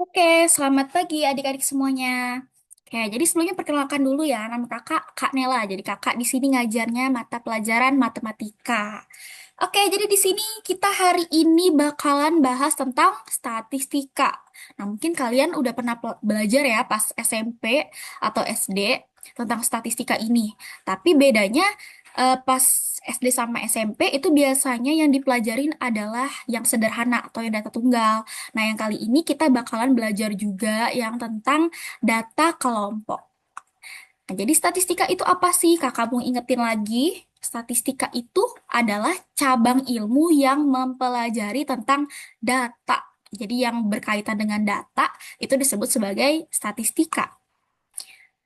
Oke, selamat pagi adik-adik semuanya. Oke, jadi sebelumnya perkenalkan dulu ya, nama kakak Kak Nela. Jadi kakak di sini ngajarnya mata pelajaran matematika. Oke, jadi di sini kita hari ini bakalan bahas tentang statistika. Nah, mungkin kalian udah pernah belajar ya pas SMP atau SD tentang statistika ini. Tapi bedanya pas SD sama SMP itu biasanya yang dipelajarin adalah yang sederhana atau yang data tunggal. Nah, yang kali ini kita bakalan belajar juga yang tentang data kelompok. Nah, jadi statistika itu apa sih? Kakak mau ingetin lagi. Statistika itu adalah cabang ilmu yang mempelajari tentang data. Jadi yang berkaitan dengan data itu disebut sebagai statistika.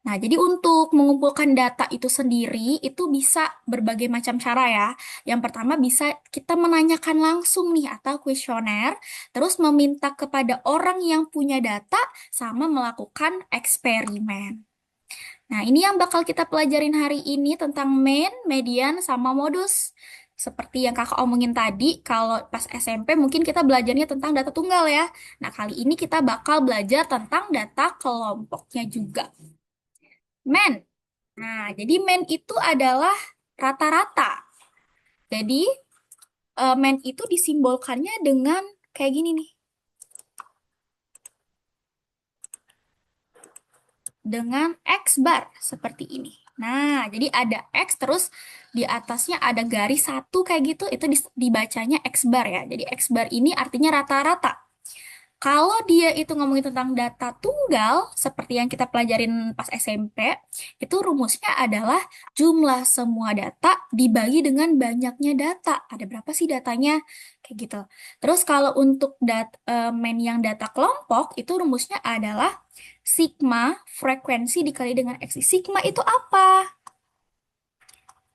Nah, jadi untuk mengumpulkan data itu sendiri, itu bisa berbagai macam cara ya. Yang pertama bisa kita menanyakan langsung nih atau kuesioner, terus meminta kepada orang yang punya data sama melakukan eksperimen. Nah, ini yang bakal kita pelajarin hari ini tentang mean, median, sama modus. Seperti yang kakak omongin tadi, kalau pas SMP mungkin kita belajarnya tentang data tunggal ya. Nah, kali ini kita bakal belajar tentang data kelompoknya juga. Men. Nah, jadi men itu adalah rata-rata. Jadi, men itu disimbolkannya dengan kayak gini nih. Dengan X bar, seperti ini. Nah, jadi ada X, terus di atasnya ada garis satu kayak gitu, itu dibacanya X bar ya. Jadi X bar ini artinya rata-rata. Kalau dia itu ngomongin tentang data tunggal, seperti yang kita pelajarin pas SMP, itu rumusnya adalah jumlah semua data dibagi dengan banyaknya data. Ada berapa sih datanya? Kayak gitu. Terus kalau untuk main yang data kelompok, itu rumusnya adalah sigma frekuensi dikali dengan x. Sigma itu apa?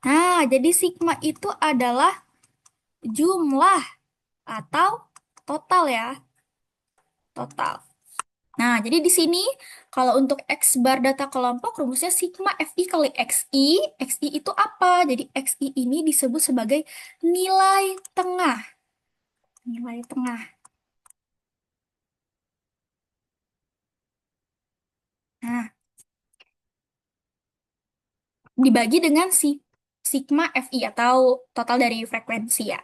Nah, jadi sigma itu adalah jumlah atau total ya, total. Nah, jadi di sini kalau untuk X bar data kelompok rumusnya sigma FI kali XI. XI itu apa? Jadi XI ini disebut sebagai nilai tengah. Nilai tengah. Nah, dibagi dengan si sigma FI atau total dari frekuensi ya.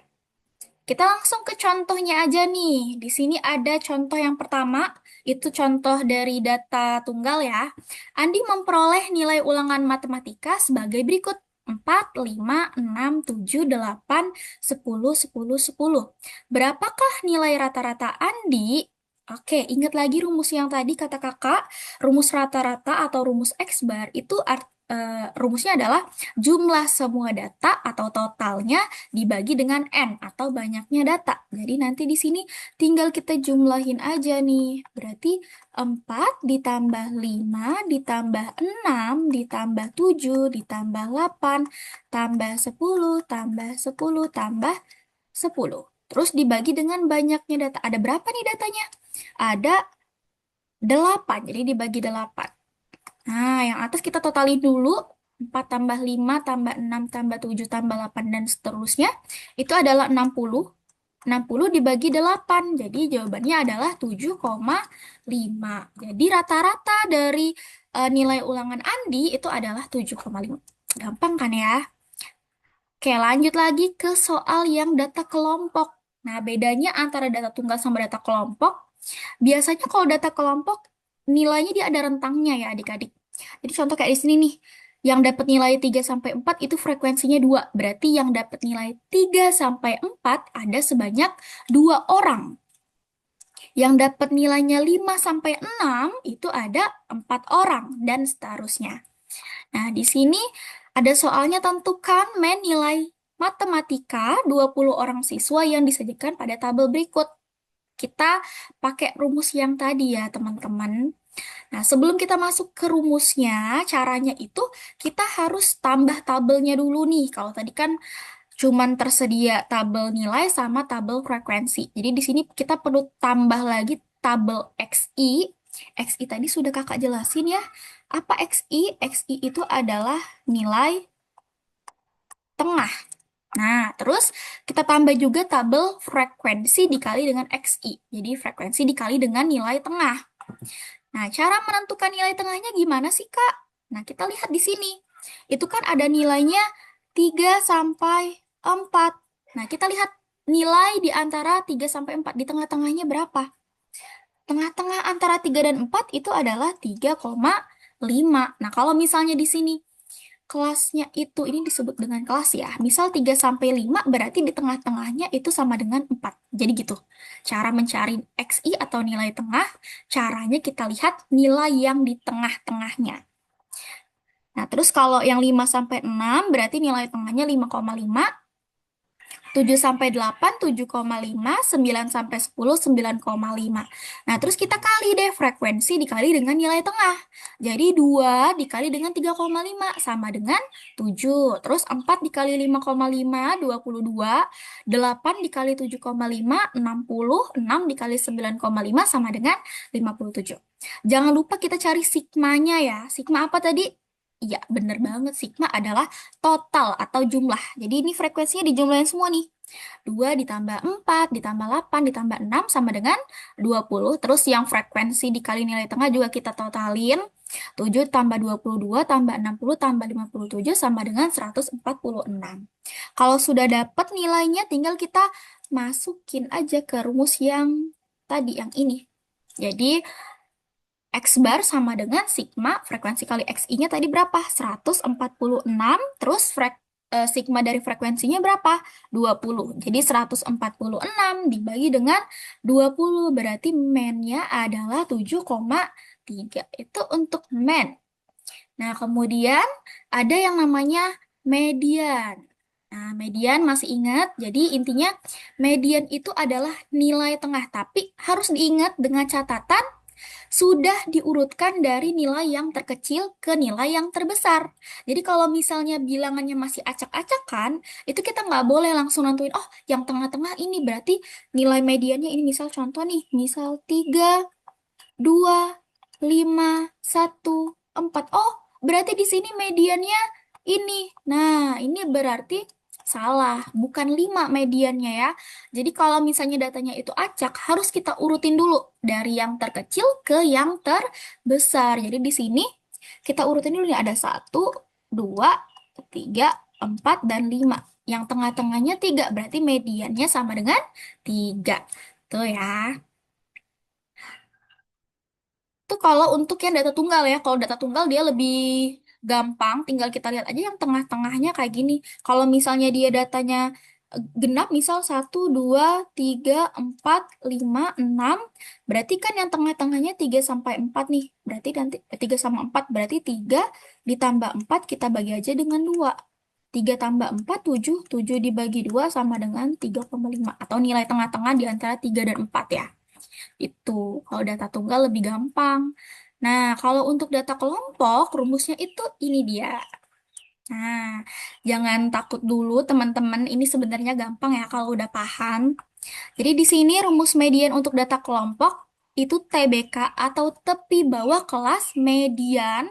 Kita langsung ke contohnya aja nih. Di sini ada contoh yang pertama, itu contoh dari data tunggal ya. Andi memperoleh nilai ulangan matematika sebagai berikut. 4, 5, 6, 7, 8, 10, 10, 10. Berapakah nilai rata-rata Andi? Oke, ingat lagi rumus yang tadi kata kakak, rumus rata-rata atau rumus X bar itu rumusnya adalah jumlah semua data atau totalnya dibagi dengan N atau banyaknya data. Jadi nanti di sini tinggal kita jumlahin aja nih. Berarti 4 ditambah 5 ditambah 6 ditambah 7 ditambah 8 tambah 10 tambah 10 tambah 10. Terus dibagi dengan banyaknya data. Ada berapa nih datanya? Ada 8. Jadi dibagi 8. Nah, yang atas kita totalin dulu. 4 tambah 5 tambah 6 tambah 7 tambah 8 dan seterusnya. Itu adalah 60. 60 dibagi 8. Jadi jawabannya adalah 7,5. Jadi rata-rata dari nilai ulangan Andi itu adalah 7,5. Gampang kan ya? Oke, lanjut lagi ke soal yang data kelompok. Nah, bedanya antara data tunggal sama data kelompok, biasanya kalau data kelompok nilainya dia ada rentangnya ya adik-adik. Jadi contoh kayak di sini nih, yang dapat nilai 3 sampai 4 itu frekuensinya 2. Berarti yang dapat nilai 3 sampai 4 ada sebanyak 2 orang. Yang dapat nilainya 5 sampai 6 itu ada 4 orang dan seterusnya. Nah, di sini ada soalnya tentukan nilai matematika 20 orang siswa yang disajikan pada tabel berikut. Kita pakai rumus yang tadi ya, teman-teman. Nah, sebelum kita masuk ke rumusnya, caranya itu kita harus tambah tabelnya dulu nih. Kalau tadi kan cuman tersedia tabel nilai sama tabel frekuensi. Jadi di sini kita perlu tambah lagi tabel XI. XI tadi sudah kakak jelasin ya. Apa XI? XI itu adalah nilai tengah. Nah, terus kita tambah juga tabel frekuensi dikali dengan XI. Jadi frekuensi dikali dengan nilai tengah. Nah, cara menentukan nilai tengahnya gimana sih, Kak? Nah, kita lihat di sini. Itu kan ada nilainya 3 sampai 4. Nah, kita lihat nilai di antara 3 sampai 4. Di tengah-tengahnya berapa? Tengah-tengah antara 3 dan 4 itu adalah 3,5. Nah, kalau misalnya di sini kelasnya itu, ini disebut dengan kelas ya. Misal 3 sampai 5 berarti di tengah-tengahnya itu sama dengan 4. Jadi gitu. Cara mencari XI atau nilai tengah, caranya kita lihat nilai yang di tengah-tengahnya. Nah, terus kalau yang 5 sampai 6 berarti nilai tengahnya 5,5, 7 sampai 8, 7,5, 9 sampai 10, 9,5. Nah, terus kita kali deh frekuensi dikali dengan nilai tengah. Jadi 2 dikali dengan 3,5 sama dengan 7. Terus 4 dikali 5,5, 22. 8 dikali 7,5, 60. 6 dikali 9,5 sama dengan 57. Jangan lupa kita cari sigmanya ya. Sigma apa tadi? Iya, bener banget. Sigma adalah total atau jumlah. Jadi ini frekuensinya dijumlahin semua nih. 2 ditambah 4 ditambah 8 ditambah 6 sama dengan 20. Terus yang frekuensi dikali nilai tengah juga kita totalin. 7 tambah 22 tambah 60 tambah 57 sama dengan 146. Kalau sudah dapat nilainya tinggal kita masukin aja ke rumus yang tadi, yang ini. Jadi X bar sama dengan sigma frekuensi kali XI-nya tadi berapa? 146, terus sigma dari frekuensinya berapa? 20. Jadi 146 dibagi dengan 20, berarti man-nya adalah 7,3. Itu untuk man. Nah, kemudian ada yang namanya median. Nah, median masih ingat, jadi intinya median itu adalah nilai tengah, tapi harus diingat dengan catatan sudah diurutkan dari nilai yang terkecil ke nilai yang terbesar. Jadi kalau misalnya bilangannya masih acak-acakan, itu kita nggak boleh langsung nentuin, oh yang tengah-tengah ini berarti nilai mediannya ini, misal contoh nih, misal 3, 2, 5, 1, 4. Oh, berarti di sini mediannya ini. Nah, ini berarti salah, bukan 5 mediannya ya. Jadi kalau misalnya datanya itu acak, harus kita urutin dulu dari yang terkecil ke yang terbesar. Jadi di sini kita urutin dulu nih, ada 1, 2, 3, 4, dan 5. Yang tengah-tengahnya 3, berarti mediannya sama dengan 3. Tuh ya. Itu kalau untuk yang data tunggal ya. Kalau data tunggal dia lebih gampang, tinggal kita lihat aja yang tengah-tengahnya kayak gini. Kalau misalnya dia datanya genap, misal 1, 2, 3, 4, 5, 6, berarti kan yang tengah-tengahnya 3 sampai 4 nih. Berarti nanti 3 sama 4, berarti 3 ditambah 4 kita bagi aja dengan 2. 3 tambah 4, 7. 7 dibagi 2 sama dengan 3,5. Atau nilai tengah-tengah di antara 3 dan 4 ya. Itu, kalau data tunggal lebih gampang. Nah, kalau untuk data kelompok, rumusnya itu ini dia. Nah, jangan takut dulu teman-teman, ini sebenarnya gampang ya kalau udah paham. Jadi di sini rumus median untuk data kelompok itu TBK atau tepi bawah kelas median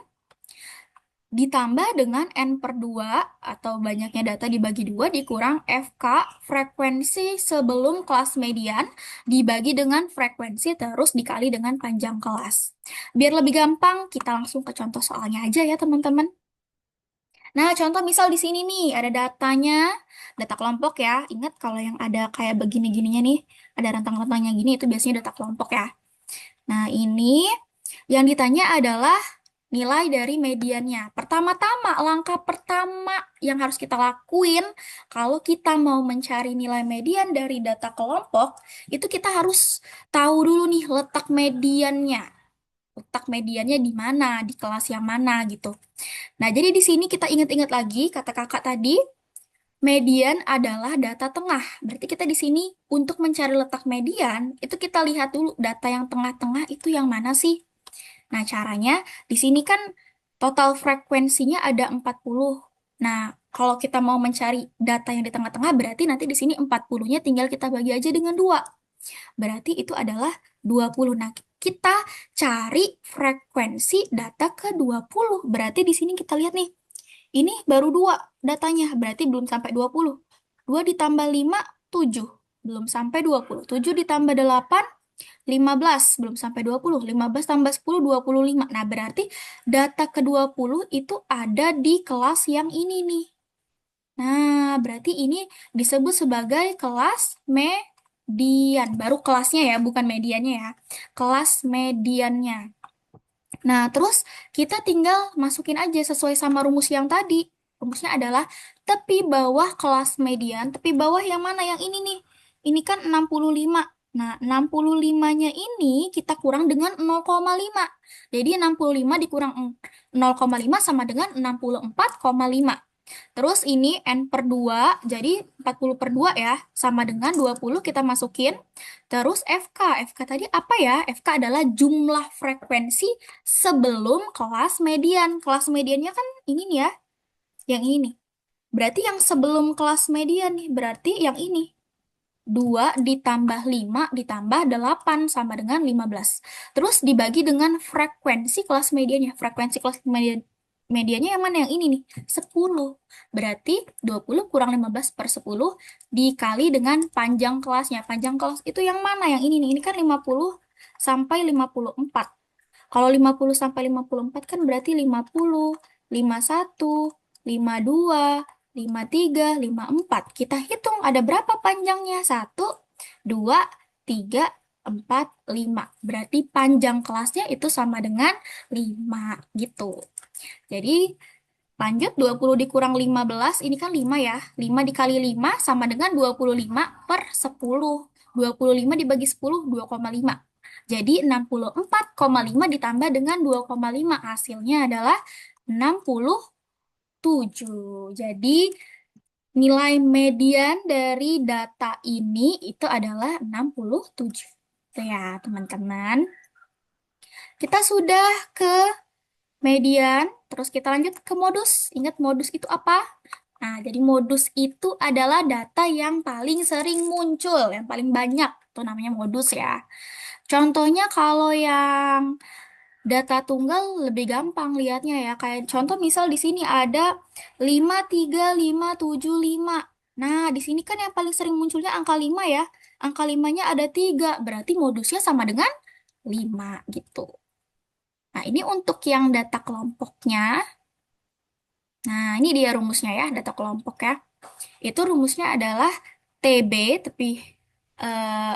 ditambah dengan N per 2 atau banyaknya data dibagi 2 dikurang FK frekuensi sebelum kelas median dibagi dengan frekuensi terus dikali dengan panjang kelas. Biar lebih gampang, kita langsung ke contoh soalnya aja ya teman-teman. Nah, contoh misal di sini nih ada datanya, data kelompok ya. Ingat kalau yang ada kayak begini-gininya nih, ada rentang-rentangnya gini itu biasanya data kelompok ya. Nah, ini yang ditanya adalah nilai dari mediannya. Pertama-tama, langkah pertama yang harus kita lakuin kalau kita mau mencari nilai median dari data kelompok, itu kita harus tahu dulu nih letak mediannya. Letak mediannya di mana, di kelas yang mana gitu. Nah, jadi di sini kita ingat-ingat lagi kata kakak tadi, median adalah data tengah. Berarti kita di sini untuk mencari letak median, itu kita lihat dulu data yang tengah-tengah itu yang mana sih? Nah, caranya di sini kan total frekuensinya ada 40. Nah, kalau kita mau mencari data yang di tengah-tengah, berarti nanti di sini 40-nya tinggal kita bagi aja dengan 2. Berarti itu adalah 20. Nah, kita cari frekuensi data ke 20. Berarti di sini kita lihat nih, ini baru 2 datanya, berarti belum sampai 20. 2 ditambah 5, 7. Belum sampai 20. 7 ditambah 8, 15 belum sampai 20. 15 tambah 10, 25. Nah, berarti data ke-20 itu ada di kelas yang ini nih. Nah, berarti ini disebut sebagai kelas median. Baru kelasnya ya, bukan mediannya ya. Kelas mediannya. Nah, terus kita tinggal masukin aja sesuai sama rumus yang tadi. Rumusnya adalah tepi bawah kelas median. Tepi bawah yang mana? Yang ini nih. Ini kan 65. Nah, 65-nya ini kita kurang dengan 0,5. Jadi 65 dikurang 0,5 sama dengan 64,5. Terus ini N per 2, jadi 40 per 2 ya, sama dengan 20 kita masukin. Terus FK, FK tadi apa ya? FK adalah jumlah frekuensi sebelum kelas median. Kelas mediannya kan ini nih ya, yang ini nih. Berarti yang sebelum kelas median nih, berarti yang ini. 2 ditambah 5 ditambah 8 sama dengan 15. Terus dibagi dengan frekuensi kelas mediannya. Frekuensi kelas mediannya yang mana? Yang ini nih, 10. Berarti 20 kurang 15 per 10 dikali dengan panjang kelasnya. Panjang kelas itu yang mana? Yang ini nih. Ini kan 50 sampai 54. Kalau 50 sampai 54 kan berarti 50, 51, 52, 53, 54. Kita hitung ada berapa panjangnya? 1, 2, 3, 4, 5. Berarti panjang kelasnya itu sama dengan 5 gitu. Jadi lanjut 20 dikurang 15, ini kan 5 ya. 5 dikali 5 sama dengan 25 per 10. 25 dibagi 10, 2,5. Jadi 64,5 ditambah dengan 2,5. Hasilnya adalah 67. Jadi nilai median dari data ini itu adalah 67. Itu ya teman-teman. Kita sudah ke median, terus kita lanjut ke modus. Ingat modus itu apa? Nah, jadi modus itu adalah data yang paling sering muncul, yang paling banyak. Itu namanya modus ya. Contohnya kalau yang data tunggal lebih gampang lihatnya ya. Kayak contoh misal di sini ada 53575. Nah, di sini kan yang paling sering munculnya angka 5 ya. Angka 5-nya ada 3, berarti modusnya sama dengan 5 gitu. Nah, ini untuk yang data kelompoknya. Nah, ini dia rumusnya ya, data kelompok ya. Itu rumusnya adalah TB, eh,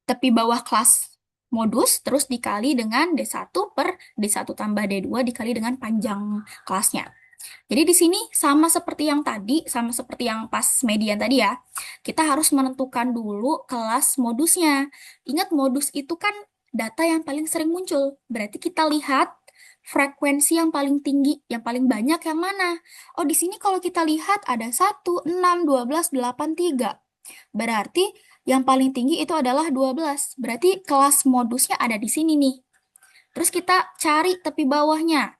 tepi bawah kelas modus, terus dikali dengan D1 per D1 tambah D2 dikali dengan panjang kelasnya. Jadi di sini sama seperti yang tadi, sama seperti yang pas median tadi ya. Kita harus menentukan dulu kelas modusnya. Ingat modus itu kan data yang paling sering muncul. Berarti kita lihat frekuensi yang paling tinggi, yang paling banyak yang mana. Oh, di sini kalau kita lihat ada 1, 6, 12, 8, 3. Berarti yang paling tinggi itu adalah 12. Berarti kelas modusnya ada di sini nih. Terus kita cari tepi bawahnya.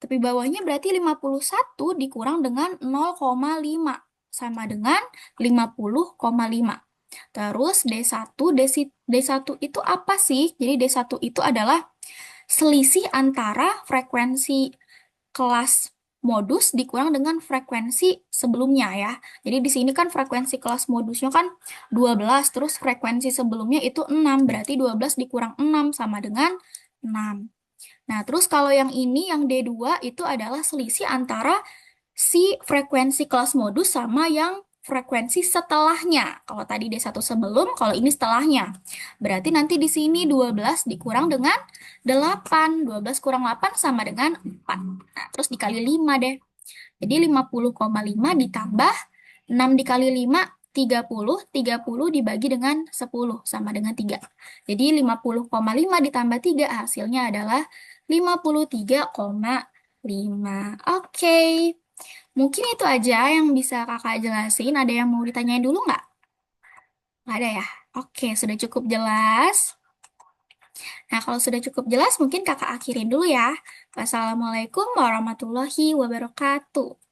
Tepi bawahnya berarti 51 dikurang dengan 0,5 sama dengan 50,5. Terus D1, D1 itu apa sih? Jadi D1 itu adalah selisih antara frekuensi kelas modus dikurang dengan frekuensi sebelumnya ya. Jadi di sini kan frekuensi kelas modusnya kan 12, terus frekuensi sebelumnya itu 6, berarti 12 dikurang 6 sama dengan 6. Nah, terus kalau yang ini, yang D2, itu adalah selisih antara si frekuensi kelas modus sama yang frekuensi setelahnya. Kalau tadi D1 sebelum, kalau ini setelahnya. Berarti nanti di sini 12 dikurang dengan 8. 12 kurang 8 sama dengan 4. Nah, terus dikali 5 deh. Jadi 50,5 ditambah 6 dikali 5, 30. 30 dibagi dengan 10 sama dengan 3. Jadi 50,5 ditambah 3 hasilnya adalah 53,5. Oke, mungkin itu aja yang bisa kakak jelasin. Ada yang mau ditanyain dulu nggak? Nggak ada ya? Oke, sudah cukup jelas. Nah, kalau sudah cukup jelas, mungkin kakak akhirin dulu ya. Wassalamualaikum warahmatullahi wabarakatuh.